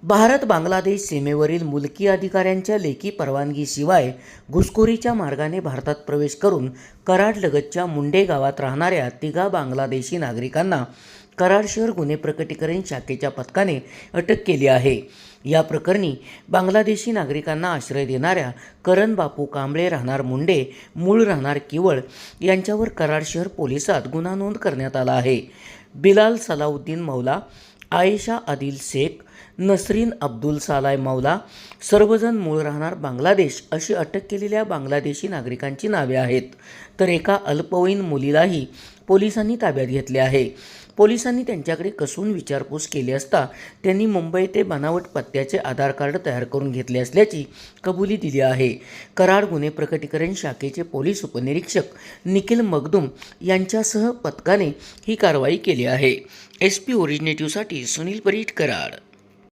भारत बांगलादेश सीमेवरील मुलकी अधिकाऱ्यांच्या लेखी परवानगीशिवाय घुसखोरीच्या मार्गाने भारतात प्रवेश करून कराडलगतच्या मुंडे गावात राहणाऱ्या तिघा बांगलादेशी नागरिकांना कराड शहर गुन्हे प्रकटीकरण शाखेच्या पथकाने अटक केली आहे। या प्रकरणी बांगलादेशी नागरिकांना आश्रय देणाऱ्या करण बापू कांबळे राहणार मुंडे मूळ राहणार किवळ यांच्यावर कराड शहर पोलिसात गुन्हा नोंद करण्यात आला आहे। बिलाल सलाउद्दीन मौला, आयशा आदिल शेख, नसरीन अब्दुल सालाय मौला सर्वजण मूळ राहणार बांगलादेश अशी अटक केलेल्या बांगलादेशी नागरिकांची नावे आहेत। तर एका अल्पवयीन मुलीलाही पोलिसांनी ताब्यात घेतले आहे। पोलिसांनी त्यांच्याकडे कसून विचारपूस केली असता त्यांनी मुंबई ते बनावट पत्त्याचे आधार कार्ड तयार करून घेतले असल्याची कबुली दिली आहे। कराड गुन्हे प्रकटीकरण शाखेचे पोलीस उपनिरीक्षक निखिल मगदूम यांच्यासह पथकाने ही कारवाई केली आहे। SP ओरिजिनेटिव्हसाठी सुनील परीट, कराड।